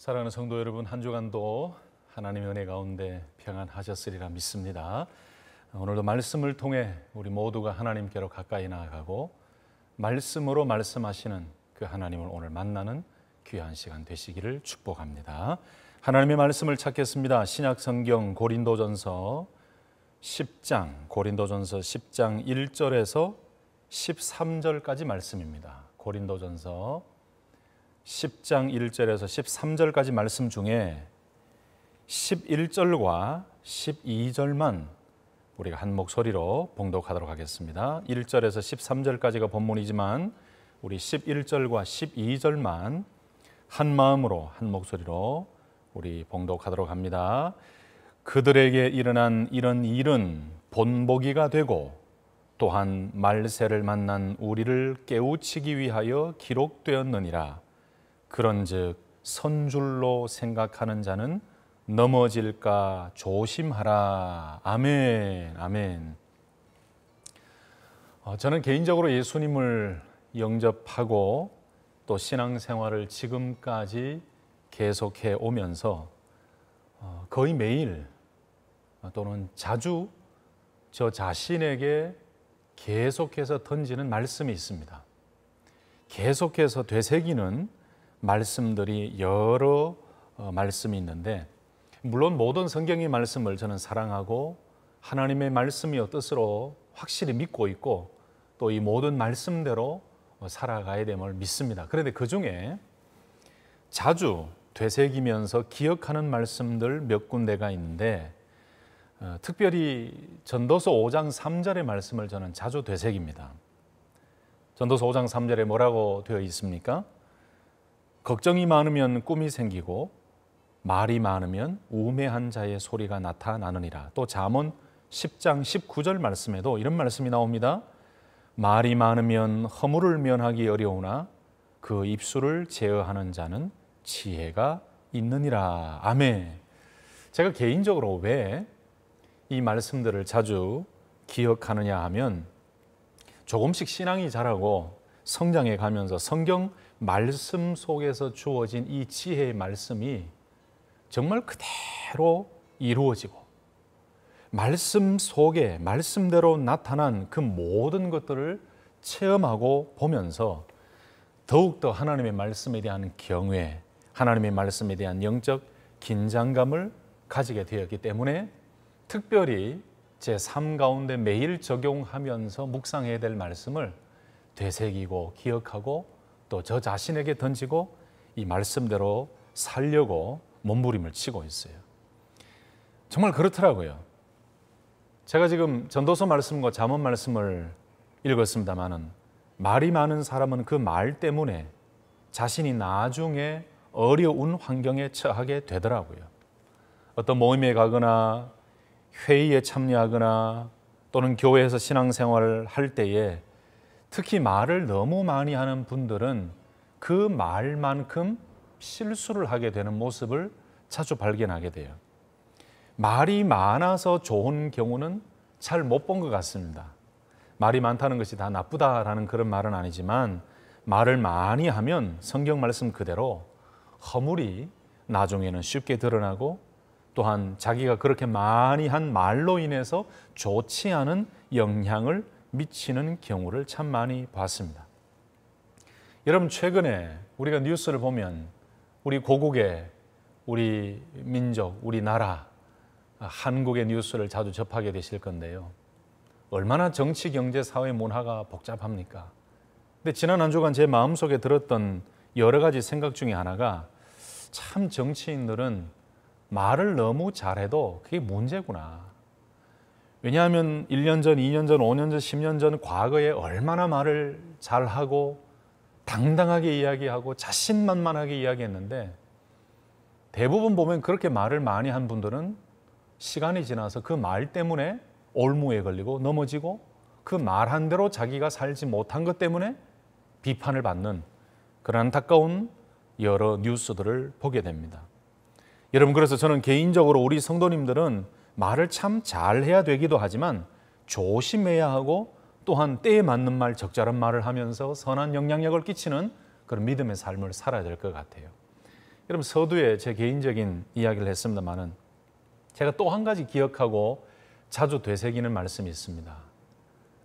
사랑하는 성도 여러분, 한 주간도 하나님의 은혜 가운데 평안하셨으리라 믿습니다. 오늘도 말씀을 통해 우리 모두가 하나님께로 가까이 나아가고 말씀으로 말씀하시는 그 하나님을 오늘 만나는 귀한 시간 되시기를 축복합니다. 하나님의 말씀을 찾겠습니다. 신약 성경 고린도전서 10장 1절에서 13절까지 말씀입니다. 고린도전서 10장 1절에서 13절까지 말씀 중에 11절과 12절만 우리가 한 목소리로 봉독하도록 하겠습니다. 1절에서 13절까지가 본문이지만 우리 11절과 12절만 한 마음으로 한 목소리로 우리 봉독하도록 합니다. 그들에게 일어난 이런 일은 본보기가 되고 또한 말세를 만난 우리를 깨우치기 위하여 기록되었느니라. 그런즉 선줄로 생각하는 자는 넘어질까 조심하라. 아멘. 아멘. 저는 개인적으로 예수님을 영접하고 또 신앙생활을 지금까지 계속해 오면서 거의 매일 또는 자주 저 자신에게 계속해서 던지는 말씀이 있습니다. 계속해서 되새기는 말씀들이 여러 말씀이 있는데, 물론 모든 성경의 말씀을 저는 사랑하고 하나님의 말씀이 뜻으로 확실히 믿고 있고 또 이 모든 말씀대로 살아가야 됨을 믿습니다. 그런데 그 중에 자주 되새기면서 기억하는 말씀들 몇 군데가 있는데, 특별히 전도서 5장 3절의 말씀을 저는 자주 되새깁니다. 전도서 5장 3절에 뭐라고 되어 있습니까? 걱정이 많으면 꿈이 생기고 말이 많으면 우매한 자의 소리가 나타나느니라. 또 잠언 10장 19절 말씀에도 이런 말씀이 나옵니다. 말이 많으면 허물을 면하기 어려우나 그 입술을 제어하는 자는 지혜가 있느니라. 아멘. 제가 개인적으로 왜 이 말씀들을 자주 기억하느냐 하면, 조금씩 신앙이 자라고 성장해 가면서 성경 말씀 속에서 주어진 이 지혜의 말씀이 정말 그대로 이루어지고 말씀 속에 말씀대로 나타난 그 모든 것들을 체험하고 보면서 더욱더 하나님의 말씀에 대한 경외, 하나님의 말씀에 대한 영적 긴장감을 가지게 되었기 때문에 특별히 제 삶 가운데 매일 적용하면서 묵상해야 될 말씀을 되새기고 기억하고 또 저 자신에게 던지고 이 말씀대로 살려고 몸부림을 치고 있어요. 정말 그렇더라고요. 제가 지금 전도서 말씀과 잠언 말씀을 읽었습니다마는, 말이 많은 사람은 그 말 때문에 자신이 나중에 어려운 환경에 처하게 되더라고요. 어떤 모임에 가거나 회의에 참여하거나 또는 교회에서 신앙생활을 할 때에 특히 말을 너무 많이 하는 분들은 그 말만큼 실수를 하게 되는 모습을 자주 발견하게 돼요. 말이 많아서 좋은 경우는 잘 못 본 것 같습니다. 말이 많다는 것이 다 나쁘다라는 그런 말은 아니지만, 말을 많이 하면 성경 말씀 그대로 허물이 나중에는 쉽게 드러나고 또한 자기가 그렇게 많이 한 말로 인해서 좋지 않은 영향을 미치는 경우를 참 많이 봤습니다. 여러분, 최근에 우리가 뉴스를 보면 우리 고국의 우리 민족, 우리 나라, 한국의 뉴스를 자주 접하게 되실 건데요. 얼마나 정치, 경제, 사회, 문화가 복잡합니까? 근데 지난 한 주간 제 마음속에 들었던 여러 가지 생각 중에 하나가, 참 정치인들은 말을 너무 잘해도 그게 문제구나. 왜냐하면 1년 전, 2년 전, 5년 전, 10년 전 과거에 얼마나 말을 잘하고 당당하게 이야기하고 자신만만하게 이야기했는데, 대부분 보면 그렇게 말을 많이 한 분들은 시간이 지나서 그 말 때문에 올무에 걸리고 넘어지고 그 말한 대로 자기가 살지 못한 것 때문에 비판을 받는 그런 안타까운 여러 뉴스들을 보게 됩니다. 여러분, 그래서 저는 개인적으로 우리 성도님들은 말을 참 잘해야 되기도 하지만 조심해야 하고, 또한 때에 맞는 말, 적절한 말을 하면서 선한 영향력을 끼치는 그런 믿음의 삶을 살아야 될 것 같아요. 여러분 서두에 제 개인적인 이야기를 했습니다만은 제가 또 한 가지 기억하고 자주 되새기는 말씀이 있습니다.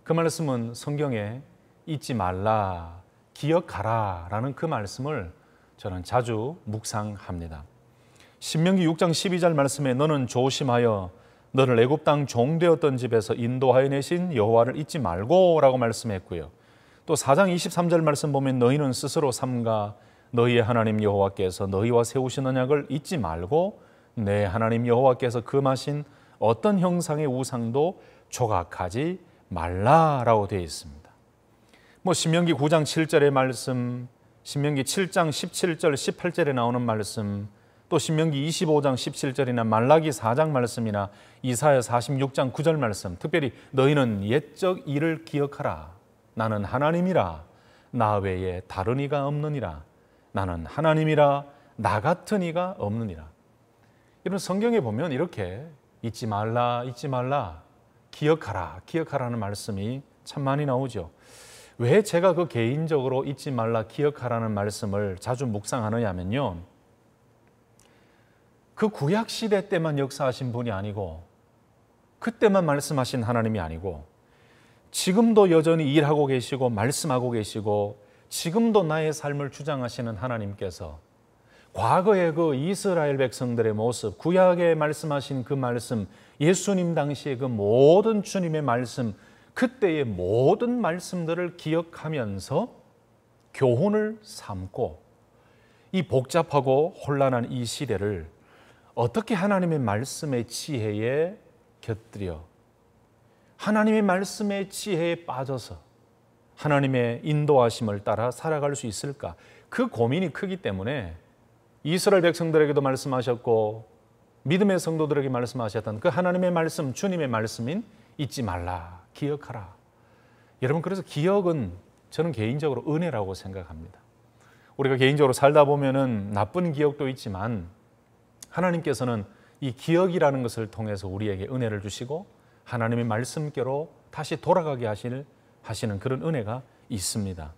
그 말씀은 성경에 잊지 말라, 기억하라 라는 그 말씀을 저는 자주 묵상합니다. 신명기 6장 12절 말씀에 너는 조심하여 너를 애굽 땅 종되었던 집에서 인도하여 내신 여호와를 잊지 말고 라고 말씀했고요. 또 4장 23절 말씀 보면 너희는 스스로 삼가 너희의 하나님 여호와께서 너희와 세우신 언약을 잊지 말고 내 하나님 여호와께서 금하신 어떤 형상의 우상도 조각하지 말라라고 되어 있습니다. 신명기 9장 7절의 말씀, 신명기 7장 17절 18절에 나오는 말씀, 또 신명기 25장 17절이나 말라기 4장 말씀이나 이사야 46장 9절 말씀, 특별히 너희는 옛적 일을 기억하라. 나는 하나님이라 나 외에 다른 이가 없느니라. 나는 하나님이라 나 같은 이가 없느니라. 이런 성경에 보면 이렇게 잊지 말라, 잊지 말라, 기억하라, 기억하라는 말씀이 참 많이 나오죠. 왜 제가 그 개인적으로 잊지 말라, 기억하라는 말씀을 자주 묵상하느냐 하면요, 그 구약 시대 때만 역사하신 분이 아니고 그때만 말씀하신 하나님이 아니고 지금도 여전히 일하고 계시고 말씀하고 계시고 지금도 나의 삶을 주장하시는 하나님께서 과거의 그 이스라엘 백성들의 모습, 구약에 말씀하신 그 말씀, 예수님 당시의 그 모든 주님의 말씀, 그때의 모든 말씀들을 기억하면서 교훈을 삼고 이 복잡하고 혼란한 이 시대를 어떻게 하나님의 말씀의 지혜에 곁들여 하나님의 말씀의 지혜에 빠져서 하나님의 인도하심을 따라 살아갈 수 있을까? 그 고민이 크기 때문에 이스라엘 백성들에게도 말씀하셨고 믿음의 성도들에게 말씀하셨던 그 하나님의 말씀, 주님의 말씀인 잊지 말라, 기억하라. 여러분, 그래서 기억은 저는 개인적으로 은혜라고 생각합니다. 우리가 개인적으로 살다 보면은 나쁜 기억도 있지만 하나님께서는 이 기억이라는 것을 통해서 우리에게 은혜를 주시고 하나님의 말씀께로 다시 돌아가게 하시는 그런 은혜가 있습니다.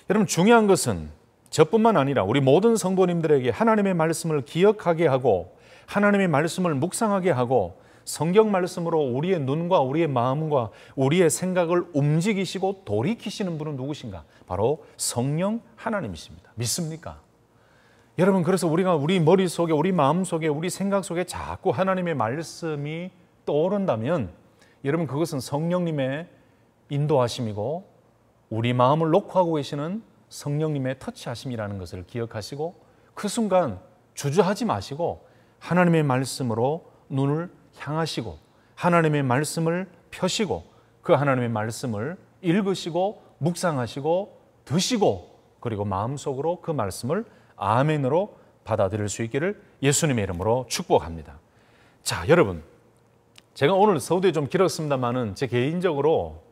여러분, 중요한 것은 저뿐만 아니라 우리 모든 성도님들에게 하나님의 말씀을 기억하게 하고 하나님의 말씀을 묵상하게 하고 성경 말씀으로 우리의 눈과 우리의 마음과 우리의 생각을 움직이시고 돌이키시는 분은 누구신가? 바로 성령 하나님이십니다. 믿습니까? 여러분, 그래서 우리가 우리 머릿속에, 우리 마음속에, 우리 생각 속에 자꾸 하나님의 말씀이 떠오른다면 여러분, 그것은 성령님의 인도하심이고 우리 마음을 녹화하고 계시는 성령님의 터치하심이라는 것을 기억하시고 그 순간 주저하지 마시고 하나님의 말씀으로 눈을 향하시고 하나님의 말씀을 펴시고 그 하나님의 말씀을 읽으시고 묵상하시고 드시고 그리고 마음속으로 그 말씀을 아멘으로 받아들일 수 있기를 예수님의 이름으로 축복합니다. 자, 여러분, 제가 오늘 서두에 좀 길었습니다만은 제 개인적으로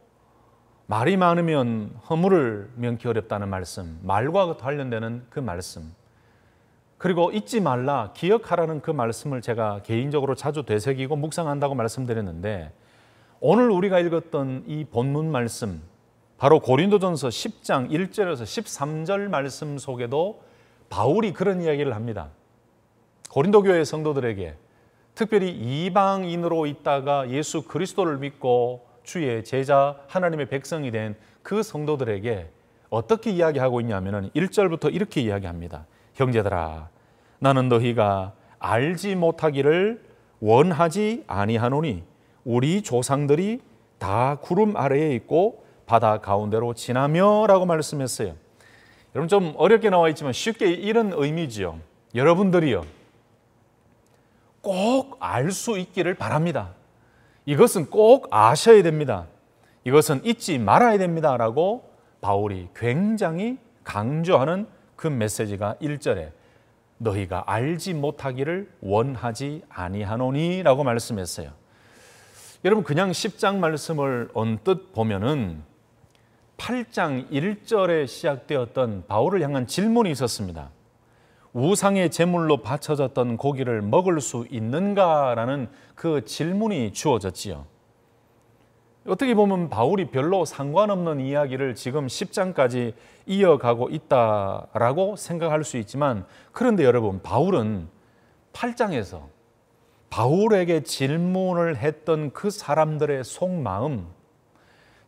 말이 많으면 허물을 면키 어렵다는 말씀, 말과 관련되는 그 말씀, 그리고 잊지 말라, 기억하라는 그 말씀을 제가 개인적으로 자주 되새기고 묵상한다고 말씀드렸는데 오늘 우리가 읽었던 이 본문 말씀, 바로 고린도전서 10장 1절에서 13절 말씀 속에도 바울이 그런 이야기를 합니다. 고린도 교회 성도들에게, 특별히 이방인으로 있다가 예수 그리스도를 믿고 주의 제자 하나님의 백성이 된 그 성도들에게 어떻게 이야기하고 있냐면 1절부터 이렇게 이야기합니다. 형제들아, 나는 너희가 알지 못하기를 원하지 아니하노니 우리 조상들이 다 구름 아래에 있고 바다 가운데로 지나며 라고 말씀했어요. 여러분, 좀 어렵게 나와 있지만 쉽게 이런 의미지요. 여러분들이요, 꼭 알 수 있기를 바랍니다. 이것은 꼭 아셔야 됩니다. 이것은 잊지 말아야 됩니다 라고 바울이 굉장히 강조하는 그 메시지가 1절에 너희가 알지 못하기를 원하지 아니하노니 라고 말씀했어요. 여러분, 그냥 10장 말씀을 언뜻 보면은 8장 1절에 시작되었던 바울을 향한 질문이 있었습니다. 우상의 제물로 바쳐졌던 고기를 먹을 수 있는가라는 그 질문이 주어졌지요. 어떻게 보면 바울이 별로 상관없는 이야기를 지금 10장까지 이어가고 있다라고 생각할 수 있지만, 그런데 여러분, 바울은 8장에서 바울에게 질문을 했던 그 사람들의 속마음,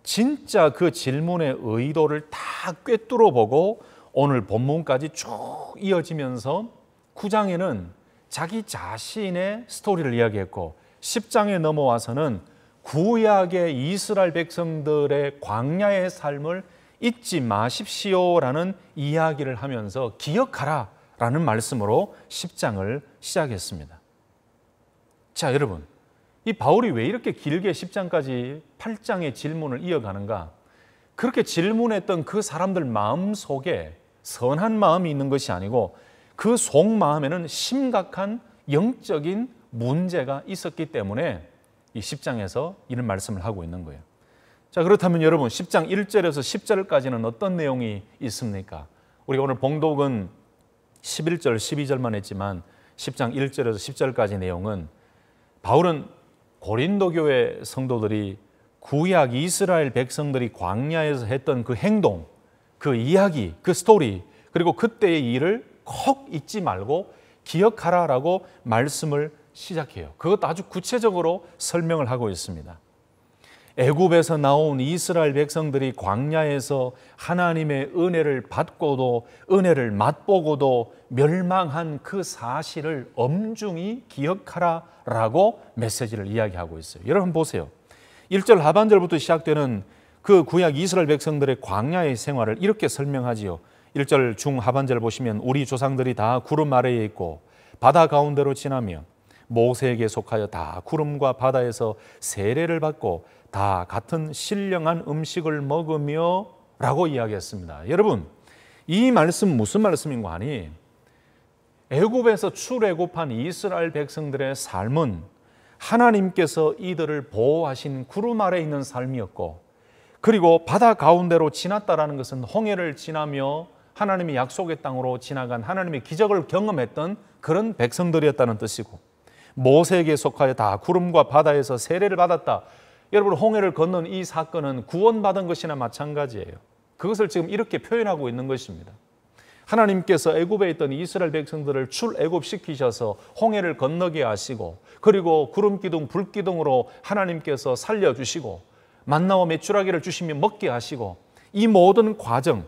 진짜 그 질문의 의도를 다 꿰뚫어 보고 오늘 본문까지 쭉 이어지면서 9장에는 자기 자신의 스토리를 이야기했고, 10장에 넘어와서는 구약의 이스라엘 백성들의 광야의 삶을 잊지 마십시오라는 이야기를 하면서 기억하라 라는 말씀으로 10장을 시작했습니다. 자, 여러분, 이 바울이 왜 이렇게 길게 10장까지 8장의 질문을 이어가는가? 그렇게 질문했던 그 사람들 마음 속에 선한 마음이 있는 것이 아니고 그 속마음에는 심각한 영적인 문제가 있었기 때문에 이 10장에서 이런 말씀을 하고 있는 거예요. 자, 그렇다면 여러분, 10장 1절에서 10절까지는 어떤 내용이 있습니까? 우리가 오늘 봉독은 11절, 12절만 했지만 10장 1절에서 10절까지 내용은 바울은 고린도 교회 성도들이 구약 이스라엘 백성들이 광야에서 했던 그 행동, 그 이야기, 그 스토리, 그리고 그때의 일을 꼭 잊지 말고 기억하라라고 말씀을 시작해요. 그것도 아주 구체적으로 설명을 하고 있습니다. 애굽에서 나온 이스라엘 백성들이 광야에서 하나님의 은혜를 받고도 은혜를 맛보고도 멸망한 그 사실을 엄중히 기억하라라고 메시지를 이야기하고 있어요. 여러분 보세요. 1절 하반절부터 시작되는 그 구약 이스라엘 백성들의 광야의 생활을 이렇게 설명하지요. 1절 중하반절 보시면 우리 조상들이 다 구름 아래에 있고 바다 가운데로 지나며 모세에게 속하여 다 구름과 바다에서 세례를 받고 다 같은 신령한 음식을 먹으며 라고 이야기했습니다. 여러분, 이 말씀 무슨 말씀인 거 아니? 애굽에서 출애굽한 이스라엘 백성들의 삶은 하나님께서 이들을 보호하신 구름 아래에 있는 삶이었고, 그리고 바다 가운데로 지났다라는 것은 홍해를 지나며 하나님의 약속의 땅으로 지나간 하나님의 기적을 경험했던 그런 백성들이었다는 뜻이고, 모세에게 속하여 다 구름과 바다에서 세례를 받았다. 여러분, 홍해를 건넌 이 사건은 구원받은 것이나 마찬가지예요. 그것을 지금 이렇게 표현하고 있는 것입니다. 하나님께서 애굽에 있던 이스라엘 백성들을 출애굽시키셔서 홍해를 건너게 하시고, 그리고 구름기둥, 불기둥으로 하나님께서 살려주시고 만나와 메추라기를 주시며 먹게 하시고, 이 모든 과정,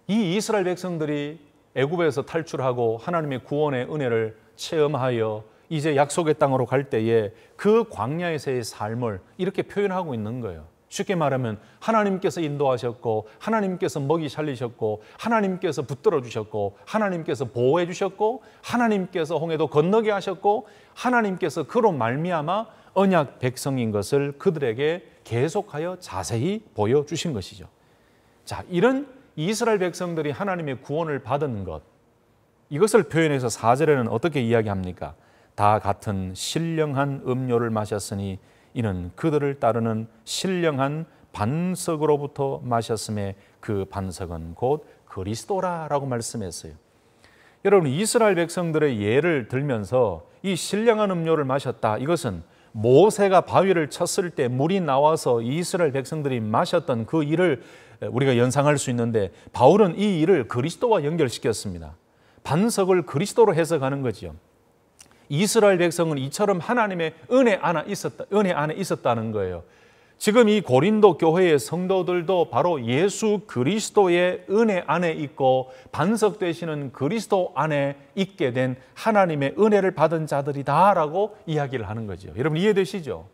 이 이스라엘 백성들이 애굽에서 탈출하고 하나님의 구원의 은혜를 체험하여 이제 약속의 땅으로 갈 때에 그 광야에서의 삶을 이렇게 표현하고 있는 거예요. 쉽게 말하면 하나님께서 인도하셨고, 하나님께서 먹이 살리셨고, 하나님께서 붙들어 주셨고, 하나님께서 보호해 주셨고, 하나님께서 홍해도 건너게 하셨고, 하나님께서 그로 말미암아 언약 백성인 것을 그들에게 계속하여 자세히 보여주신 것이죠. 자, 이런 이스라엘 백성들이 하나님의 구원을 받은 것, 이것을 표현해서 4절에는 어떻게 이야기합니까? 다 같은 신령한 음료를 마셨으니 이는 그들을 따르는 신령한 반석으로부터 마셨음에 그 반석은 곧 그리스도라라고 말씀했어요. 여러분, 이스라엘 백성들의 예를 들면서 이 신령한 음료를 마셨다, 이것은 모세가 바위를 쳤을 때 물이 나와서 이스라엘 백성들이 마셨던 그 일을 우리가 연상할 수 있는데, 바울은 이 일을 그리스도와 연결시켰습니다. 반석을 그리스도로 해석하는 거죠. 이스라엘 백성은 이처럼 하나님의 은혜 안에 있었다는 거예요. 지금 이 고린도 교회의 성도들도 바로 예수 그리스도의 은혜 안에 있고 반석 되시는 그리스도 안에 있게 된 하나님의 은혜를 받은 자들이다라고 이야기를 하는 거죠. 여러분, 이해되시죠?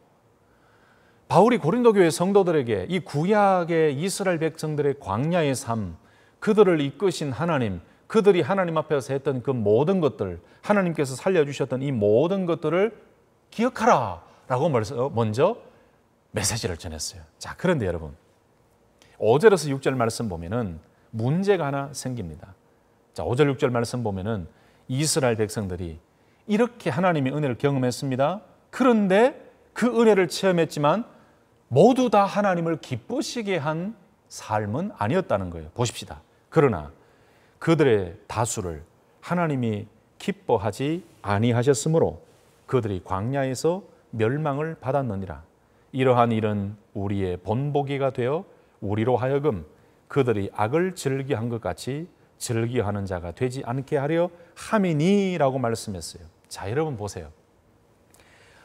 바울이 고린도 교회 성도들에게 이 구약의 이스라엘 백성들의 광야의 삶, 그들을 이끄신 하나님, 그들이 하나님 앞에서 했던 그 모든 것들, 하나님께서 살려주셨던 이 모든 것들을 기억하라 라고 먼저 메시지를 전했어요. 자, 그런데 여러분, 5절에서 6절 말씀 보면은 문제가 하나 생깁니다. 자, 5절 6절 말씀 보면은 이스라엘 백성들이 이렇게 하나님의 은혜를 경험했습니다. 그런데 그 은혜를 체험했지만 모두 다 하나님을 기쁘시게 한 삶은 아니었다는 거예요. 보십시다. 그러나 그들의 다수를 하나님이 기뻐하지 아니하셨으므로 그들이 광야에서 멸망을 받았느니라. 이러한 일은 우리의 본보기가 되어 우리로 하여금 그들이 악을 즐기한 것 같이 즐기하는 자가 되지 않게 하려 함이니라고 말씀했어요. 자, 여러분 보세요.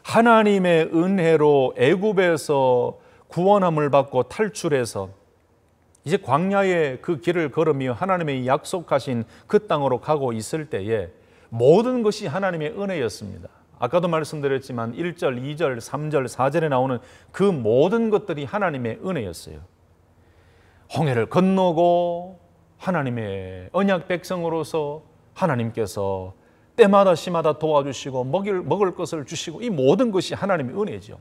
하나님의 은혜로 애굽에서 구원함을 받고 탈출해서 이제 광야의 그 길을 걸으며 하나님의 약속하신 그 땅으로 가고 있을 때에 모든 것이 하나님의 은혜였습니다. 아까도 말씀드렸지만 1절, 2절, 3절, 4절에 나오는 그 모든 것들이 하나님의 은혜였어요. 홍해를 건너고 하나님의 언약 백성으로서 하나님께서 때마다 시마다 도와주시고 먹을 것을 주시고 이 모든 것이 하나님의 은혜죠.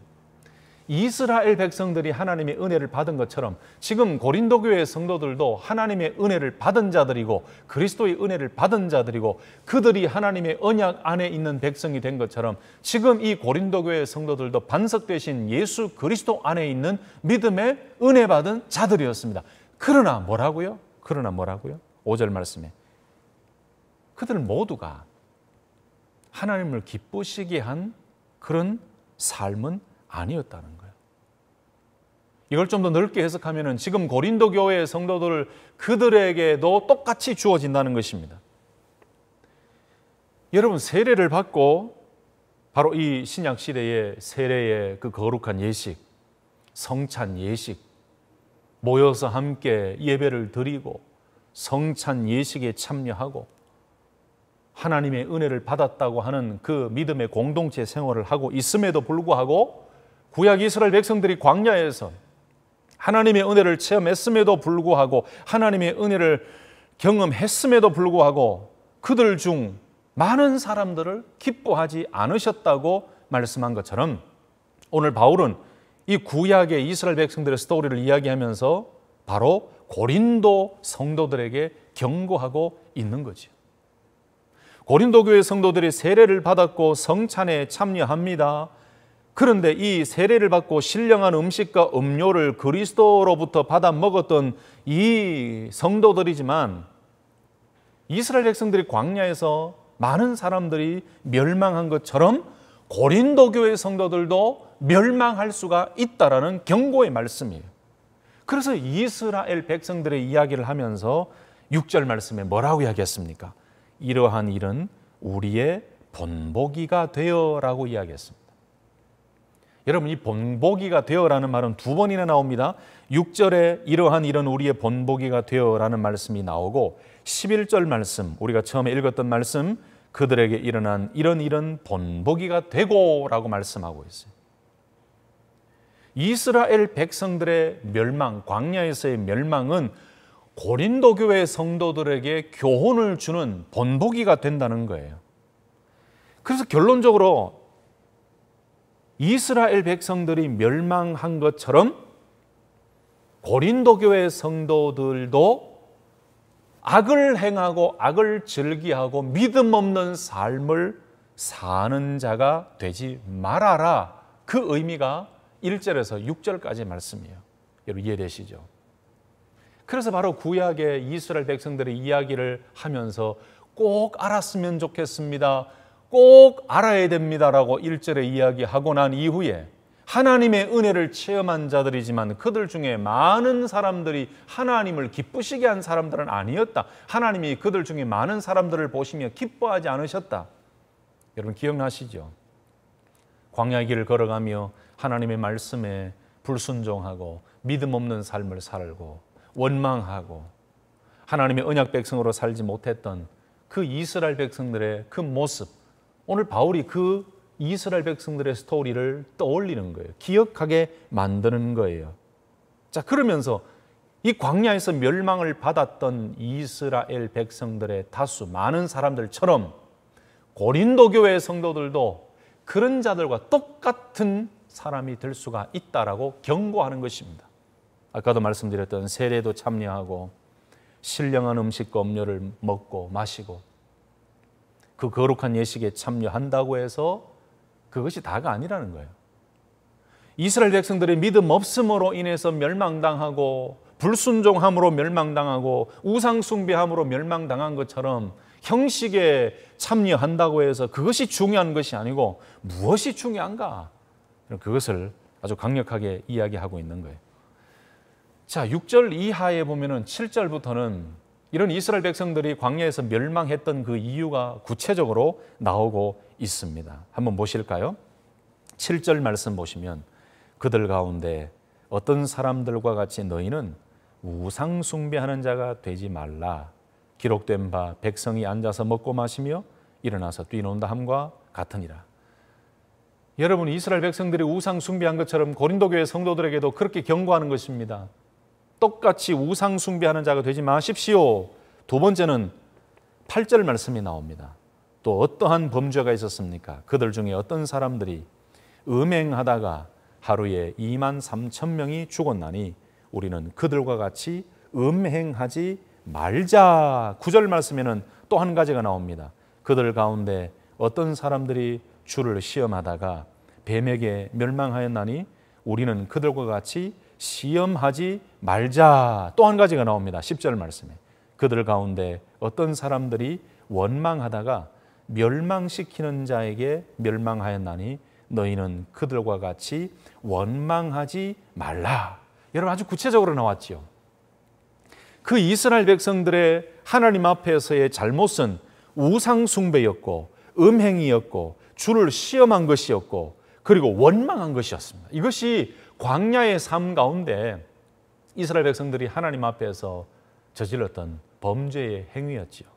이스라엘 백성들이 하나님의 은혜를 받은 것처럼 지금 고린도 교회의 성도들도 하나님의 은혜를 받은 자들이고 그리스도의 은혜를 받은 자들이고 그들이 하나님의 언약 안에 있는 백성이 된 것처럼 지금 이 고린도 교회의 성도들도 반석되신 예수 그리스도 안에 있는 믿음의 은혜 받은 자들이었습니다. 그러나 뭐라고요? 5절 말씀에 그들 모두가 하나님을 기쁘시게 한 그런 삶은 아니었다는 거예요. 이걸 좀 더 넓게 해석하면 지금 고린도 교회의 성도들 그들에게도 똑같이 주어진다는 것입니다. 여러분, 세례를 받고 바로 이 신약 시대의 세례의 그 거룩한 예식, 성찬 예식, 모여서 함께 예배를 드리고 성찬 예식에 참여하고 하나님의 은혜를 받았다고 하는 그 믿음의 공동체 생활을 하고 있음에도 불구하고 구약 이스라엘 백성들이 광야에서 하나님의 은혜를 체험했음에도 불구하고 하나님의 은혜를 경험했음에도 불구하고 그들 중 많은 사람들을 기뻐하지 않으셨다고 말씀한 것처럼 오늘 바울은 이 구약의 이스라엘 백성들의 스토리를 이야기하면서 바로 고린도 성도들에게 경고하고 있는 거죠. 고린도 교회 성도들이 세례를 받았고 성찬에 참여합니다. 그런데 이 세례를 받고 신령한 음식과 음료를 그리스도로부터 받아 먹었던 이 성도들이지만 이스라엘 백성들이 광야에서 많은 사람들이 멸망한 것처럼 고린도 교회 성도들도 멸망할 수가 있다라는 경고의 말씀이에요. 그래서 이스라엘 백성들의 이야기를 하면서 6절 말씀에 뭐라고 이야기했습니까? 이러한 일은 우리의 본보기가 되어라고 이야기했습니다. 여러분, 이 본보기가 되어라는 말은 두 번이나 나옵니다. 6절에 이러한 일은 우리의 본보기가 되어라는 말씀이 나오고 11절 말씀, 우리가 처음에 읽었던 말씀, 그들에게 일어난 이런 일은 본보기가 되고라고 말씀하고 있어요. 이스라엘 백성들의 멸망, 광야에서의 멸망은 고린도 교회 성도들에게 교훈을 주는 본보기가 된다는 거예요. 그래서 결론적으로 이스라엘 백성들이 멸망한 것처럼 고린도 교회 성도들도 악을 행하고 악을 즐기하고 믿음 없는 삶을 사는 자가 되지 말아라. 그 의미가 1절에서 6절까지 말씀이에요. 여러분 이해되시죠? 그래서 바로 구약의 이스라엘 백성들의 이야기를 하면서 꼭 알았으면 좋겠습니다. 꼭 알아야 됩니다라고 1절에 이야기하고 난 이후에 하나님의 은혜를 체험한 자들이지만 그들 중에 많은 사람들이 하나님을 기쁘시게 한 사람들은 아니었다. 하나님이 그들 중에 많은 사람들을 보시며 기뻐하지 않으셨다. 여러분 기억나시죠? 광야의 길을 걸어가며 하나님의 말씀에 불순종하고 믿음 없는 삶을 살고 원망하고 하나님의 언약 백성으로 살지 못했던 그 이스라엘 백성들의 그 모습, 오늘 바울이 그 이스라엘 백성들의 스토리를 떠올리는 거예요. 기억하게 만드는 거예요. 자, 그러면서 이 광야에서 멸망을 받았던 이스라엘 백성들의 다수 많은 사람들처럼 고린도 교회의 성도들도 그런 자들과 똑같은 사람이 될 수가 있다라고 경고하는 것입니다. 아까도 말씀드렸던 세례도 참여하고 신령한 음식과 음료를 먹고 마시고 그 거룩한 예식에 참여한다고 해서 그것이 다가 아니라는 거예요. 이스라엘 백성들의 믿음 없음으로 인해서 멸망당하고 불순종함으로 멸망당하고 우상숭배함으로 멸망당한 것처럼 형식에 참여한다고 해서 그것이 중요한 것이 아니고 무엇이 중요한가? 그것을 아주 강력하게 이야기하고 있는 거예요. 자, 6절 이하에 보면은 7절부터는 이런 이스라엘 백성들이 광야에서 멸망했던 그 이유가 구체적으로 나오고 있습니다. 한번 보실까요? 7절 말씀 보시면 그들 가운데 어떤 사람들과 같이 너희는 우상 숭배하는 자가 되지 말라. 기록된 바 백성이 앉아서 먹고 마시며 일어나서 뛰논다 함과 같으니라. 여러분, 이스라엘 백성들이 우상 숭배한 것처럼 고린도 교회 성도들에게도 그렇게 경고하는 것입니다. 똑같이 우상 숭배하는 자가 되지 마십시오. 두 번째는 8절 말씀이 나옵니다. 또 어떠한 범죄가 있었습니까? 그들 중에 어떤 사람들이 음행하다가 하루에 23,000명이 죽었나니 우리는 그들과 같이 음행하지 말자. 9절 말씀에는 또 한 가지가 나옵니다. 그들 가운데 어떤 사람들이 주를 시험하다가 뱀에게 멸망하였나니 우리는 그들과 같이 시험하지 말자. 또 한 가지가 나옵니다. 10절 말씀에 그들 가운데 어떤 사람들이 원망하다가 멸망시키는 자에게 멸망하였나니 너희는 그들과 같이 원망하지 말라. 여러분, 아주 구체적으로 나왔지요. 그 이스라엘 백성들의 하나님 앞에서의 잘못은 우상 숭배였고 음행이었고 주를 시험한 것이었고 그리고 원망한 것이었습니다. 이것이 광야의 삶 가운데 이스라엘 백성들이 하나님 앞에서 저질렀던 범죄의 행위였지요.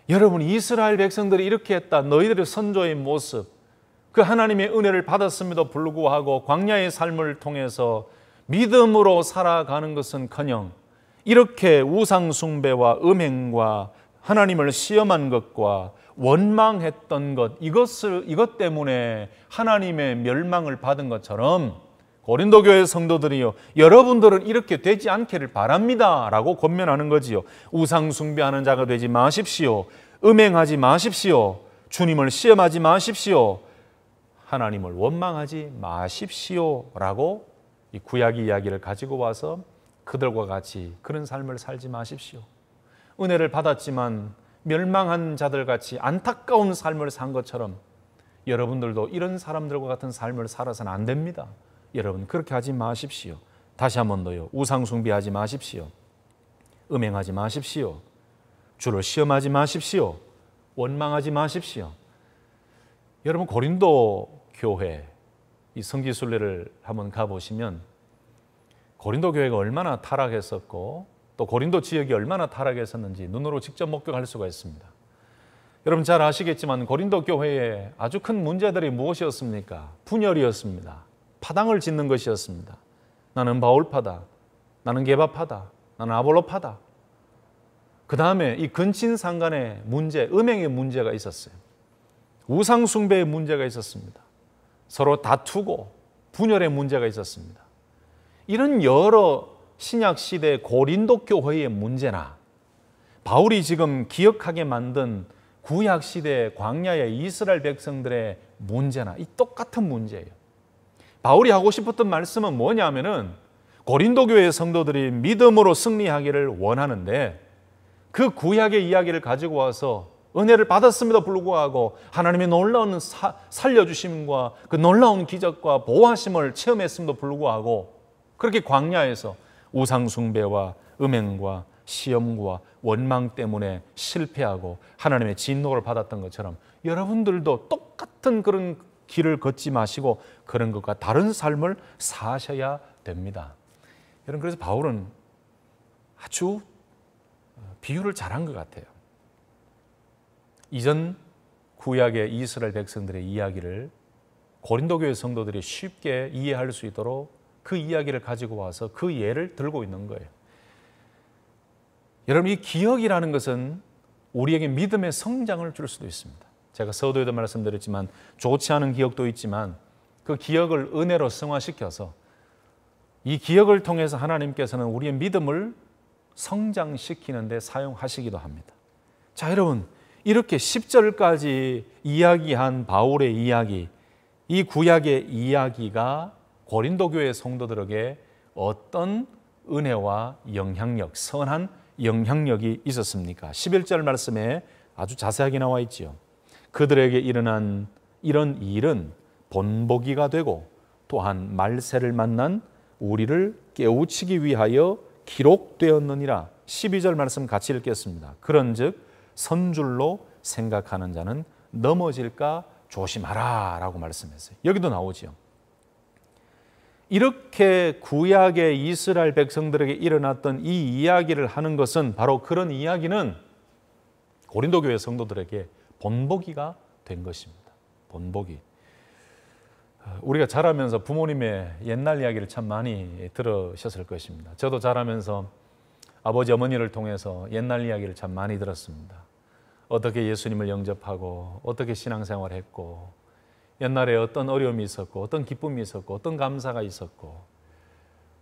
여러분, 이스라엘 백성들이 이렇게 했다. 너희들의 선조의 모습, 그 하나님의 은혜를 받았음에도 불구하고 광야의 삶을 통해서 믿음으로 살아가는 것은커녕 이렇게 우상 숭배와 음행과 하나님을 시험한 것과 원망했던 것, 이것 때문에 하나님의 멸망을 받은 것처럼 고린도 교회 성도들이요, 여러분들은 이렇게 되지 않기를 바랍니다 라고 권면하는 거지요. 우상 숭배하는 자가 되지 마십시오. 음행하지 마십시오. 주님을 시험하지 마십시오. 하나님을 원망하지 마십시오 라고 이 구약 이야기를 가지고 와서 그들과 같이 그런 삶을 살지 마십시오. 은혜를 받았지만 멸망한 자들같이 안타까운 삶을 산 것처럼 여러분들도 이런 사람들과 같은 삶을 살아서는 안 됩니다. 여러분, 그렇게 하지 마십시오. 다시 한 번 더요. 우상 숭배하지 마십시오. 음행하지 마십시오. 주를 시험하지 마십시오. 원망하지 마십시오. 여러분, 고린도 교회 이 성지순례를 한번 가보시면 고린도 교회가 얼마나 타락했었고 또 고린도 지역이 얼마나 타락했었는지 눈으로 직접 목격할 수가 있습니다. 여러분 잘 아시겠지만 고린도 교회에 아주 큰 문제들이 무엇이었습니까? 분열이었습니다. 파당을 짓는 것이었습니다. 나는 바울파다, 나는 게바파다, 나는 아볼로파다. 그 다음에 이 근친상간의 문제, 음행의 문제가 있었어요. 우상 숭배의 문제가 있었습니다. 서로 다투고 분열의 문제가 있었습니다. 이런 여러 신약 시대 고린도 교회의 문제나 바울이 지금 기억하게 만든 구약 시대 광야의 이스라엘 백성들의 문제나 이 똑같은 문제예요. 바울이 하고 싶었던 말씀은 뭐냐면은 고린도 교회의 성도들이 믿음으로 승리하기를 원하는데 그 구약의 이야기를 가지고 와서 은혜를 받았음에도 불구하고 하나님의 놀라운 살려주심과 그 놀라운 기적과 보호하심을 체험했음에도 불구하고 그렇게 광야에서 우상 숭배와 음행과 시험과 원망 때문에 실패하고 하나님의 진노를 받았던 것처럼 여러분들도 똑같은 그런 길을 걷지 마시고 그런 것과 다른 삶을 사셔야 됩니다. 여러분, 그래서 바울은 아주 비유를 잘한 것 같아요. 이전 구약의 이스라엘 백성들의 이야기를 고린도 교회 성도들이 쉽게 이해할 수 있도록 그 이야기를 가지고 와서 그 예를 들고 있는 거예요. 여러분, 이 기억이라는 것은 우리에게 믿음의 성장을 줄 수도 있습니다. 제가 서두에도 말씀드렸지만 좋지 않은 기억도 있지만 그 기억을 은혜로 승화시켜서 이 기억을 통해서 하나님께서는 우리의 믿음을 성장시키는 데 사용하시기도 합니다. 자, 여러분, 이렇게 10절까지 이야기한 바울의 이야기, 이 구약의 이야기가 고린도 교회 성도들에게 어떤 은혜와 영향력, 선한 영향력이 있었습니까? 11절 말씀에 아주 자세하게 나와 있지요. 그들에게 일어난 이런 일은 본보기가 되고 또한 말세를 만난 우리를 깨우치기 위하여 기록되었느니라. 12절 말씀 같이 읽겠습니다. 그런즉 선줄로 생각하는 자는 넘어질까 조심하라 라고 말씀했어요. 여기도 나오죠. 이렇게 구약의 이스라엘 백성들에게 일어났던 이 이야기를 하는 것은 바로 그런 이야기는 고린도 교회 성도들에게 본보기가 된 것입니다. 본보기. 우리가 자라면서 부모님의 옛날 이야기를 참 많이 들으셨을 것입니다. 저도 자라면서 아버지 어머니를 통해서 옛날 이야기를 참 많이 들었습니다. 어떻게 예수님을 영접하고 어떻게 신앙생활을 했고 옛날에 어떤 어려움이 있었고 어떤 기쁨이 있었고 어떤 감사가 있었고,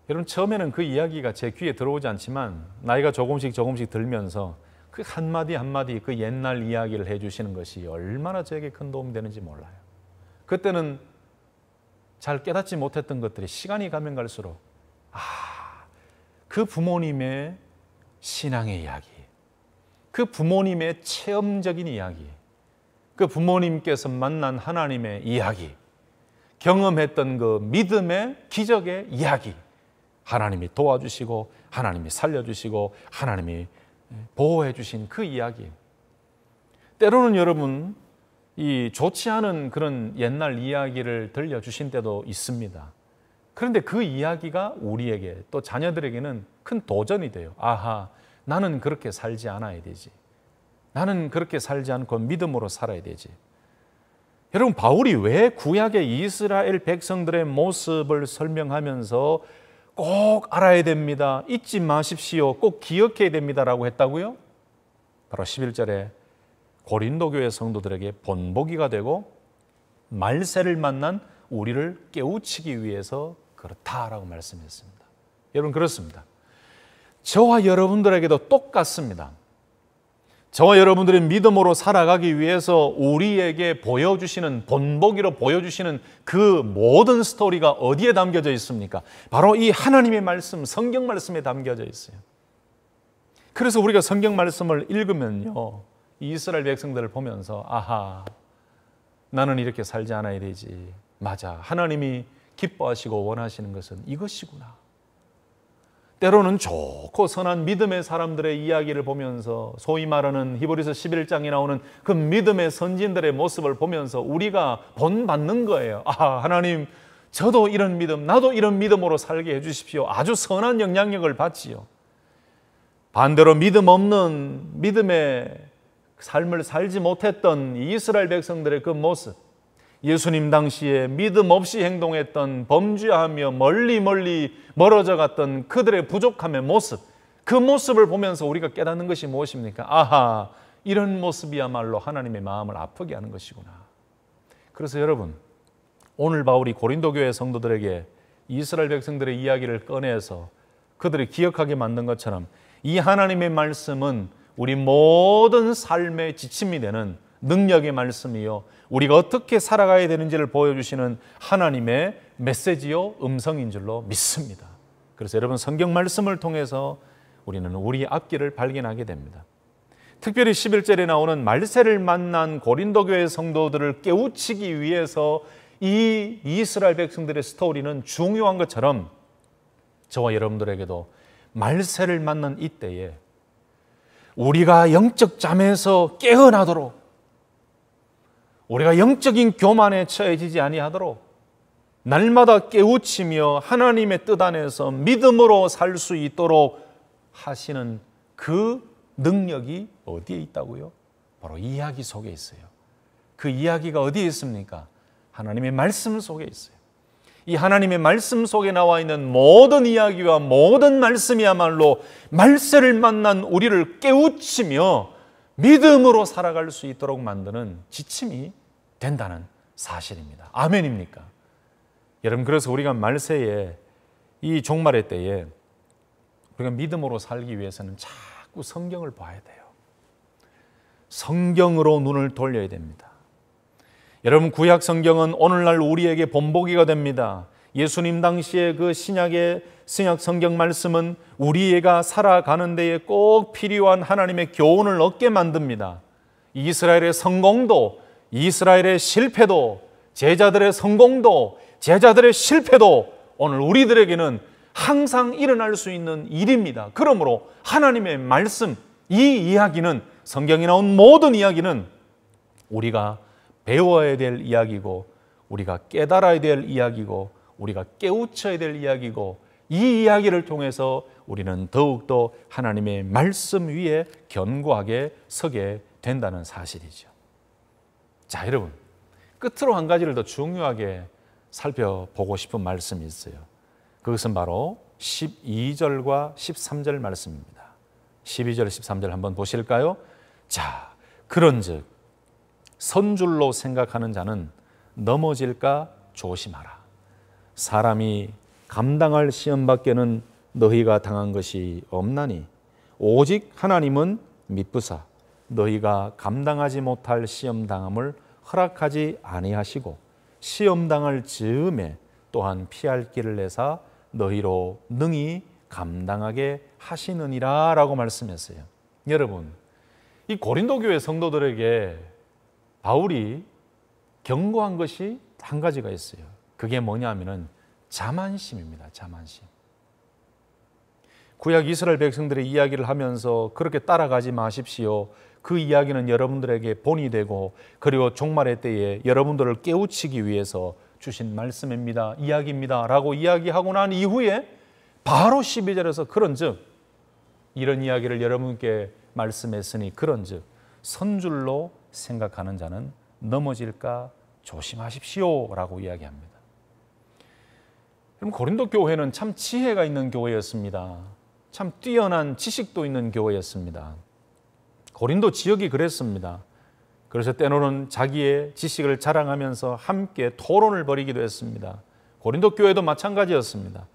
여러분 처음에는 그 이야기가 제 귀에 들어오지 않지만 나이가 조금씩 들면서 그 한마디 한마디 그 옛날 이야기를 해주시는 것이 얼마나 저에게 큰 도움이 되는지 몰라요. 그때는 잘 깨닫지 못했던 것들이 시간이 가면 갈수록 그 부모님의 신앙의 이야기, 그 부모님의 체험적인 이야기, 그 부모님께서 만난 하나님의 이야기, 경험했던 그 믿음의 기적의 이야기, 하나님이 도와주시고 하나님이 살려주시고 하나님이 보호해 주신 그 이야기. 때로는 여러분 이 좋지 않은 그런 옛날 이야기를 들려주신 때도 있습니다. 그런데 그 이야기가 우리에게 또 자녀들에게는 큰 도전이 돼요. 아하, 나는 그렇게 살지 않아야 되지. 나는 그렇게 살지 않고 믿음으로 살아야 되지. 여러분 바울이 왜 구약의 이스라엘 백성들의 모습을 설명하면서 꼭 알아야 됩니다, 잊지 마십시오, 꼭 기억해야 됩니다라고 했다고요? 바로 11절에 고린도 교회 성도들에게 본보기가 되고 말세를 만난 우리를 깨우치기 위해서 그렇다라고 말씀했습니다. 여러분 그렇습니다. 저와 여러분들에게도 똑같습니다. 저와 여러분들이 믿음으로 살아가기 위해서 우리에게 보여주시는, 본보기로 보여주시는 그 모든 스토리가 어디에 담겨져 있습니까? 바로 이 하나님의 말씀, 성경 말씀에 담겨져 있어요. 그래서 우리가 성경 말씀을 읽으면요, 이스라엘 백성들을 보면서 아하, 나는 이렇게 살지 않아야 되지. 맞아, 하나님이 기뻐하시고 원하시는 것은 이것이구나. 때로는 좋고 선한 믿음의 사람들의 이야기를 보면서 소위 말하는 히브리서 11장에 나오는 그 믿음의 선진들의 모습을 보면서 우리가 본받는 거예요. 아, 하나님, 저도 이런 믿음, 나도 이런 믿음으로 살게 해주십시오. 아주 선한 영향력을 받지요. 반대로 믿음 없는 믿음의 삶을 살지 못했던 이스라엘 백성들의 그 모습, 예수님 당시에 믿음 없이 행동했던, 범죄하며 멀리 멀어져 갔던 그들의 부족함의 모습, 그 모습을 보면서 우리가 깨닫는 것이 무엇입니까? 아하, 이런 모습이야말로 하나님의 마음을 아프게 하는 것이구나. 그래서 여러분, 오늘 바울이 고린도 교회 성도들에게 이스라엘 백성들의 이야기를 꺼내서 그들이 기억하게 만든 것처럼 이 하나님의 말씀은 우리 모든 삶의 지침이 되는 능력의 말씀이요, 우리가 어떻게 살아가야 되는지를 보여주시는 하나님의 메시지요, 음성인 줄로 믿습니다. 그래서 여러분 성경 말씀을 통해서 우리는 우리 앞길을 발견하게 됩니다. 특별히 11절에 나오는 말세를 만난 고린도 교회 성도들을 깨우치기 위해서 이 이스라엘 백성들의 스토리는 중요한 것처럼 저와 여러분들에게도 말세를 만난 이때에 우리가 영적 잠에서 깨어나도록, 우리가 영적인 교만에 처해지지 아니하도록 날마다 깨우치며 하나님의 뜻 안에서 믿음으로 살 수 있도록 하시는 그 능력이 어디에 있다고요? 바로 이야기 속에 있어요. 그 이야기가 어디에 있습니까? 하나님의 말씀 속에 있어요. 이 하나님의 말씀 속에 나와 있는 모든 이야기와 모든 말씀이야말로 말세를 만난 우리를 깨우치며 믿음으로 살아갈 수 있도록 만드는 지침이 된다는 사실입니다. 아멘입니까? 여러분, 그래서 우리가 말세에, 이 종말의 때에 우리가 믿음으로 살기 위해서는 자꾸 성경을 봐야 돼요. 성경으로 눈을 돌려야 됩니다. 여러분, 구약 성경은 오늘날 우리에게 본보기가 됩니다. 예수님 당시에 그 신약 성경 말씀은 우리가 살아가는 데에 꼭 필요한 하나님의 교훈을 얻게 만듭니다. 이스라엘의 성공도, 이스라엘의 실패도, 제자들의 성공도, 제자들의 실패도 오늘 우리들에게는 항상 일어날 수 있는 일입니다. 그러므로 하나님의 말씀, 이 이야기는, 성경에 나온 모든 이야기는 우리가 배워야 될 이야기고, 우리가 깨달아야 될 이야기고, 우리가 깨우쳐야 될 이야기고, 이 이야기를 통해서 우리는 더욱더 하나님의 말씀 위에 견고하게 서게 된다는 사실이죠. 자, 여러분, 끝으로 한 가지를 더 중요하게 살펴보고 싶은 말씀이 있어요. 그것은 바로 12절과 13절 말씀입니다. 12절, 13절 한번 보실까요? 자, 그런즉 선줄로 생각하는 자는 넘어질까 조심하라. 사람이 감당할 시험 밖에는 너희가 당한 것이 없나니 오직 하나님은 미쁘사 너희가 감당하지 못할 시험 당함을 허락하지 아니하시고 시험 당할 즈음에 또한 피할 길을 내사 너희로 능히 감당하게 하시느니라 라고 말씀했어요. 여러분, 이 고린도 교회 성도들에게 바울이 경고한 것이 한 가지가 있어요. 그게 뭐냐면은 자만심입니다. 자만심. 구약 이스라엘 백성들의 이야기를 하면서 그렇게 따라가지 마십시오. 그 이야기는 여러분들에게 본이 되고, 그리고 종말의 때에 여러분들을 깨우치기 위해서 주신 말씀입니다. 이야기입니다. 라고 이야기하고 난 이후에 바로 12절에서 그런즉, 이런 이야기를 여러분께 말씀했으니 그런즉 선줄로 생각하는 자는 넘어질까 조심하십시오 라고 이야기합니다. 그럼 고린도 교회는 참 지혜가 있는 교회였습니다. 참 뛰어난 지식도 있는 교회였습니다. 고린도 지역이 그랬습니다. 그래서 때로는 자기의 지식을 자랑하면서 함께 토론을 벌이기도 했습니다. 고린도 교회도 마찬가지였습니다.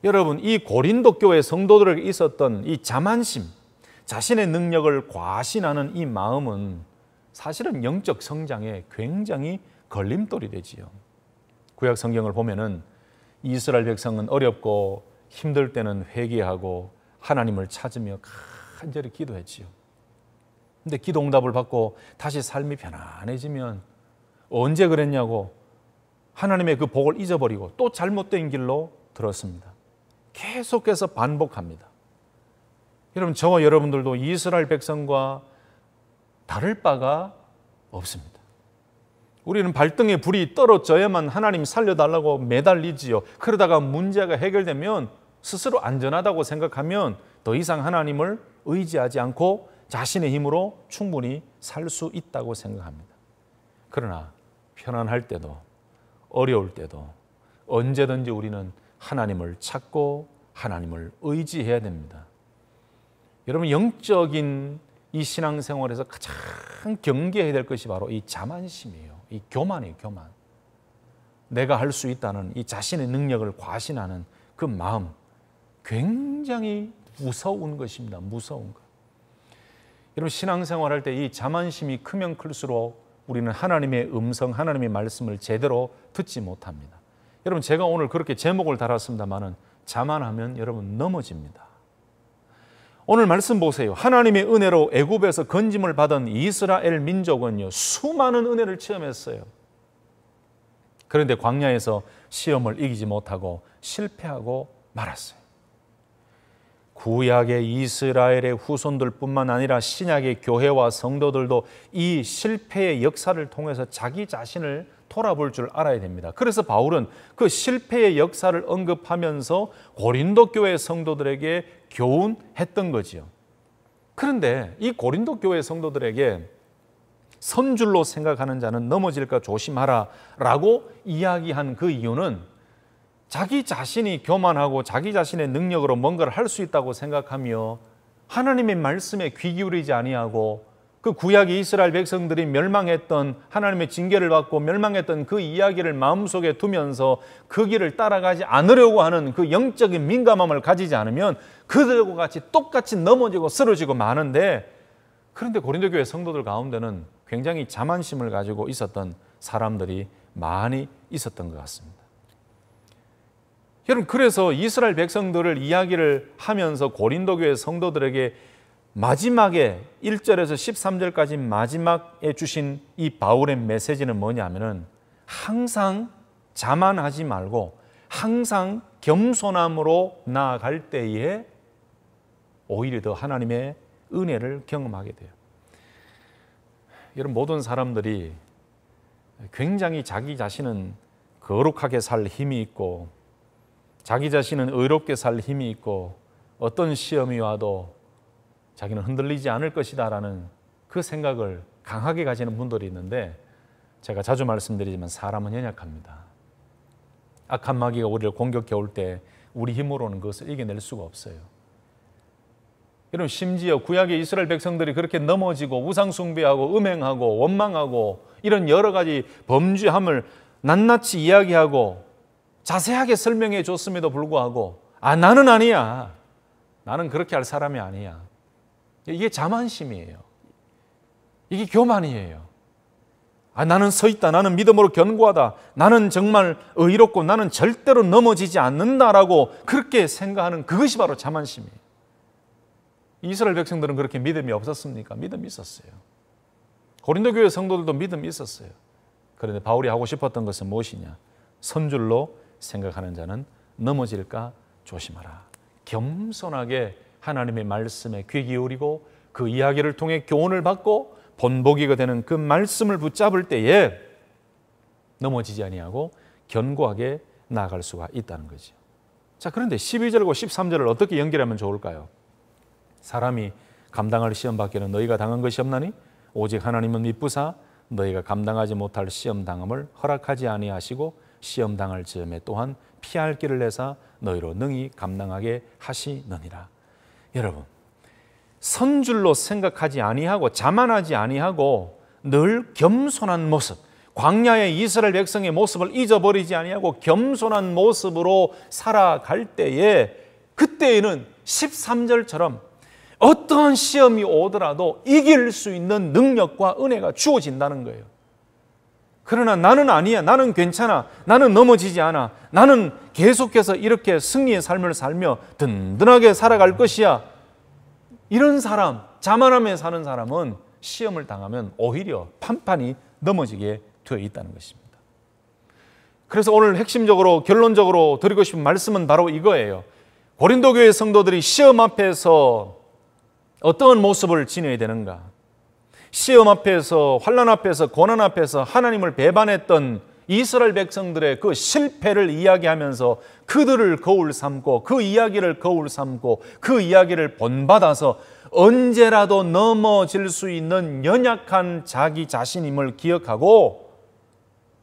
여러분, 이 고린도 교회 성도들에게 있었던 이 자만심, 자신의 능력을 과신하는 이 마음은 사실은 영적 성장에 굉장히 걸림돌이 되지요. 구약 성경을 보면은 이스라엘 백성은 어렵고 힘들 때는 회개하고 하나님을 찾으며 간절히 기도했지요. 근데 기도 응답을 받고 다시 삶이 편안해지면 언제 그랬냐고 하나님의 그 복을 잊어버리고 또 잘못된 길로 들었습니다. 계속해서 반복합니다. 여러분, 저와 여러분들도 이스라엘 백성과 다를 바가 없습니다. 우리는 발등에 불이 떨어져야만 하나님 살려달라고 매달리지요. 그러다가 문제가 해결되면 스스로 안전하다고 생각하면 더 이상 하나님을 의지하지 않고 자신의 힘으로 충분히 살 수 있다고 생각합니다. 그러나 편안할 때도 어려울 때도 언제든지 우리는 하나님을 찾고 하나님을 의지해야 됩니다. 여러분, 영적인 이 신앙생활에서 가장 경계해야 될 것이 바로 이 자만심이에요. 이 교만이에요, 교만. 내가 할 수 있다는 이 자신의 능력을 과신하는 그 마음, 굉장히 무서운 것입니다. 무서운 것. 여러분, 신앙생활할 때 이 자만심이 크면 클수록 우리는 하나님의 음성, 하나님의 말씀을 제대로 듣지 못합니다. 여러분, 제가 오늘 그렇게 제목을 달았습니다마는 자만하면 여러분 넘어집니다. 오늘 말씀 보세요. 하나님의 은혜로 애굽에서 건짐을 받은 이스라엘 민족은요, 수많은 은혜를 체험했어요. 그런데 광야에서 시험을 이기지 못하고 실패하고 말았어요. 구약의 이스라엘의 후손들뿐만 아니라 신약의 교회와 성도들도 이 실패의 역사를 통해서 자기 자신을 돌아볼 줄 알아야 됩니다. 그래서 바울은 그 실패의 역사를 언급하면서 고린도 교회 성도들에게 교훈했던 거지요. 그런데 이 고린도 교회 성도들에게 선줄로 생각하는 자는 넘어질까 조심하라 라고 이야기한 그 이유는 자기 자신이 교만하고 자기 자신의 능력으로 뭔가를 할 수 있다고 생각하며 하나님의 말씀에 귀 기울이지 아니하고 그 구약의 이스라엘 백성들이 멸망했던, 하나님의 징계를 받고 멸망했던 그 이야기를 마음속에 두면서 그 길을 따라가지 않으려고 하는 그 영적인 민감함을 가지지 않으면 그들과 같이 똑같이 넘어지고 쓰러지고 마는데, 그런데 고린도 교회 성도들 가운데는 굉장히 자만심을 가지고 있었던 사람들이 많이 있었던 것 같습니다. 여러분, 그래서 이스라엘 백성들을 이야기를 하면서 고린도 교회 성도들에게 마지막에 1절에서 13절까지 마지막에 주신 이 바울의 메시지는 뭐냐면은 항상 자만하지 말고 항상 겸손함으로 나아갈 때에 오히려 더 하나님의 은혜를 경험하게 돼요. 이런 모든 사람들이 굉장히 자기 자신은 거룩하게 살 힘이 있고 자기 자신은 의롭게 살 힘이 있고 어떤 시험이 와도 자기는 흔들리지 않을 것이다 라는 그 생각을 강하게 가지는 분들이 있는데, 제가 자주 말씀드리지만 사람은 연약합니다. 악한 마귀가 우리를 공격해 올 때 우리 힘으로는 그것을 이겨낼 수가 없어요. 여러분, 심지어 구약의 이스라엘 백성들이 그렇게 넘어지고 우상숭배하고 음행하고 원망하고 이런 여러 가지 범죄함을 낱낱이 이야기하고 자세하게 설명해 줬음에도 불구하고 나는 아니야, 나는 그렇게 할 사람이 아니야, 이게 자만심이에요. 이게 교만이에요. 나는 서 있다, 나는 믿음으로 견고하다, 나는 정말 의롭고 나는 절대로 넘어지지 않는다라고 그렇게 생각하는 그것이 바로 자만심이에요. 이스라엘 백성들은 그렇게 믿음이 없었습니까? 믿음이 있었어요. 고린도 교회 성도들도 믿음이 있었어요. 그런데 바울이 하고 싶었던 것은 무엇이냐? 선줄로 생각하는 자는 넘어질까 조심하라. 겸손하게 하나님의 말씀에 귀 기울이고 그 이야기를 통해 교훈을 받고 본보기가 되는 그 말씀을 붙잡을 때에 넘어지지 아니하고 견고하게 나아갈 수가 있다는 거죠. 자, 그런데 12절과 13절을 어떻게 연결하면 좋을까요? 사람이 감당할 시험 밖에는 너희가 당한 것이 없나니 오직 하나님은 미쁘사 너희가 감당하지 못할 시험 당함을 허락하지 아니하시고 시험 당할 즈음에 또한 피할 길을 내사 너희로 능히 감당하게 하시느니라. 여러분, 선줄로 생각하지 아니하고 자만하지 아니하고 늘 겸손한 모습, 광야의 이스라엘 백성의 모습을 잊어버리지 아니하고 겸손한 모습으로 살아갈 때에, 그때에는 13절처럼 어떠한 시험이 오더라도 이길 수 있는 능력과 은혜가 주어진다는 거예요. 그러나 나는 아니야, 나는 괜찮아, 나는 넘어지지 않아, 나는 계속해서 이렇게 승리의 삶을 살며 든든하게 살아갈 것이야, 이런 사람, 자만하며 사는 사람은 시험을 당하면 오히려 판판이 넘어지게 되어 있다는 것입니다. 그래서 오늘 핵심적으로 결론적으로 드리고 싶은 말씀은 바로 이거예요. 고린도 교회 성도들이 시험 앞에서 어떤 모습을 지녀야 되는가? 시험 앞에서, 환난 앞에서, 고난 앞에서 하나님을 배반했던 이스라엘 백성들의 그 실패를 이야기하면서 그들을 거울 삼고 그 이야기를 거울 삼고 그 이야기를 본받아서 언제라도 넘어질 수 있는 연약한 자기 자신임을 기억하고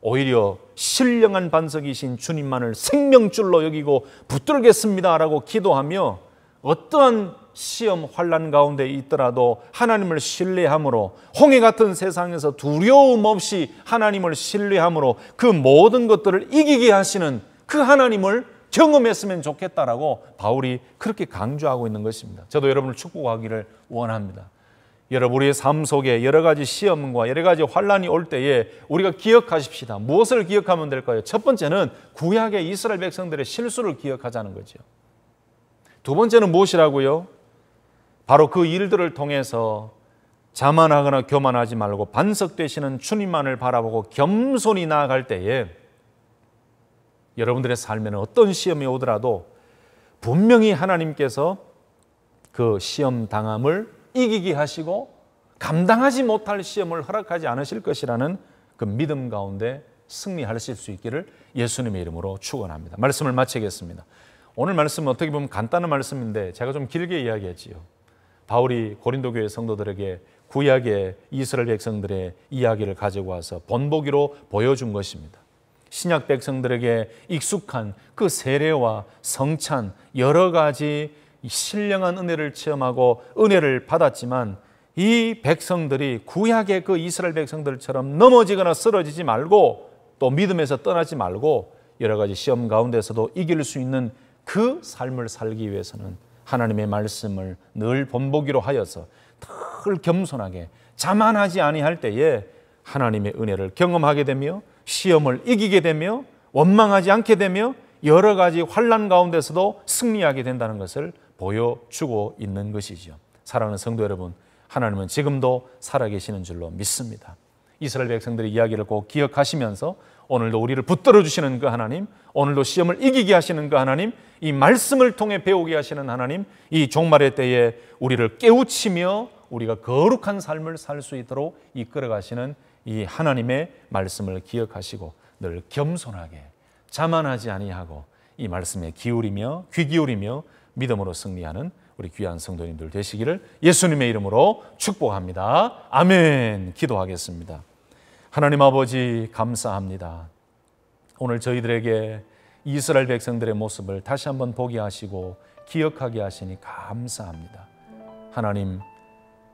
오히려 신령한 반석이신 주님만을 생명줄로 여기고 붙들겠습니다라고 기도하며 어떠한 시험 환난 가운데 있더라도 하나님을 신뢰함으로, 홍해 같은 세상에서 두려움 없이 하나님을 신뢰함으로 그 모든 것들을 이기게 하시는 그 하나님을 경험했으면 좋겠다라고 바울이 그렇게 강조하고 있는 것입니다. 저도 여러분을 축복하기를 원합니다. 여러분, 우리의 삶 속에 여러 가지 시험과 여러 가지 환난이 올 때에 우리가 기억하십시다. 무엇을 기억하면 될까요? 첫 번째는 구약의 이스라엘 백성들의 실수를 기억하자는 거죠. 두 번째는 무엇이라고요? 바로 그 일들을 통해서 자만하거나 교만하지 말고 반석 되시는 주님만을 바라보고 겸손히 나아갈 때에 여러분들의 삶에는 어떤 시험이 오더라도 분명히 하나님께서 그 시험 당함을 이기게 하시고 감당하지 못할 시험을 허락하지 않으실 것이라는 그 믿음 가운데 승리하실 수 있기를 예수님의 이름으로 축원합니다. 말씀을 마치겠습니다. 오늘 말씀은 어떻게 보면 간단한 말씀인데 제가 좀 길게 이야기했지요. 바울이 고린도 교회 성도들에게 구약의 이스라엘 백성들의 이야기를 가지고 와서 본보기로 보여준 것입니다. 신약 백성들에게 익숙한 그 세례와 성찬, 여러 가지 신령한 은혜를 체험하고 은혜를 받았지만 이 백성들이 구약의 그 이스라엘 백성들처럼 넘어지거나 쓰러지지 말고 또 믿음에서 떠나지 말고 여러 가지 시험 가운데서도 이길 수 있는 그 삶을 살기 위해서는 하나님의 말씀을 늘 본보기로 하여서 늘 겸손하게 자만하지 아니할 때에 하나님의 은혜를 경험하게 되며 시험을 이기게 되며 원망하지 않게 되며 여러 가지 환난 가운데서도 승리하게 된다는 것을 보여주고 있는 것이죠. 사랑하는 성도 여러분, 하나님은 지금도 살아계시는 줄로 믿습니다. 이스라엘 백성들의 이야기를 꼭 기억하시면서 오늘도 우리를 붙들어 주시는 그 하나님, 오늘도 시험을 이기게 하시는 그 하나님, 이 말씀을 통해 배우게 하시는 하나님, 이 종말의 때에 우리를 깨우치며 우리가 거룩한 삶을 살 수 있도록 이끌어 가시는 이 하나님의 말씀을 기억하시고 늘 겸손하게 자만하지 아니하고 이 말씀에 기울이며 귀 기울이며 믿음으로 승리하는 우리 귀한 성도님들 되시기를 예수님의 이름으로 축복합니다. 아멘. 기도하겠습니다. 하나님 아버지 감사합니다. 오늘 저희들에게 이스라엘 백성들의 모습을 다시 한번 보게 하시고 기억하게 하시니 감사합니다. 하나님,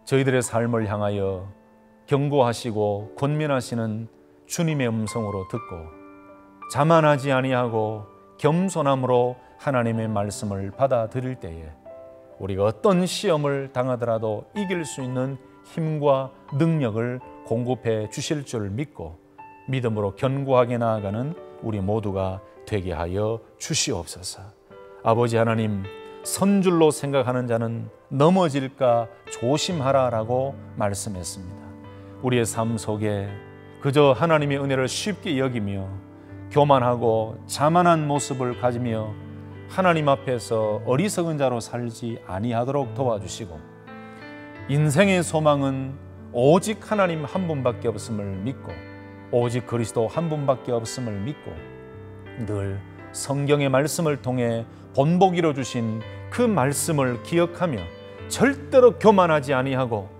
저희들의 삶을 향하여 경고하시고 권면하시는 주님의 음성으로 듣고 자만하지 아니하고 겸손함으로 하나님의 말씀을 받아들일 때에 우리가 어떤 시험을 당하더라도 이길 수 있는 힘과 능력을 공급해 주실 줄 믿고 믿음으로 견고하게 나아가는 우리 모두가 되게 하여 주시옵소서. 아버지 하나님, 선줄로 생각하는 자는 넘어질까 조심하라라고 말씀했습니다. 우리의 삶 속에 그저 하나님의 은혜를 쉽게 여기며 교만하고 자만한 모습을 가지며 하나님 앞에서 어리석은 자로 살지 아니하도록 도와주시고 인생의 소망은 오직 하나님 한 분밖에 없음을 믿고 오직 그리스도 한 분밖에 없음을 믿고 늘 성경의 말씀을 통해 본복 이뤄 주신 그 말씀을 기억하며 절대로 교만하지 아니하고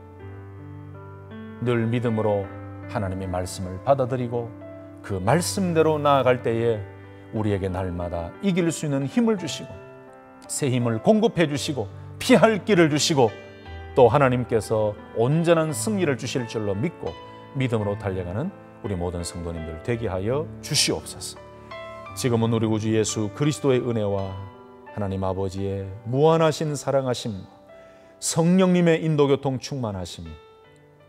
늘 믿음으로 하나님의 말씀을 받아들이고 그 말씀대로 나아갈 때에 우리에게 날마다 이길 수 있는 힘을 주시고 새 힘을 공급해 주시고 피할 길을 주시고 또 하나님께서 온전한 승리를 주실 줄로 믿고 믿음으로 달려가는 우리 모든 성도님들 되게 하여 주시옵소서. 지금은 우리 구주 예수 그리스도의 은혜와 하나님 아버지의 무한하신 사랑하심, 성령님의 인도교통 충만하심,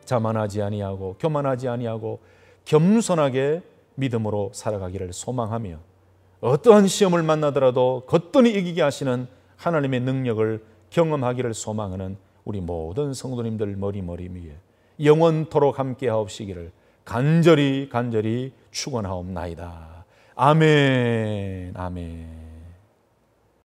자만하지 아니하고 교만하지 아니하고 겸손하게 믿음으로 살아가기를 소망하며 어떠한 시험을 만나더라도 거뜬히 이기게 하시는 하나님의 능력을 경험하기를 소망하는 우리 모든 성도님들 머리 위에 영원토록 함께하옵시기를 간절히 축원하옵나이다. 아멘. 아멘.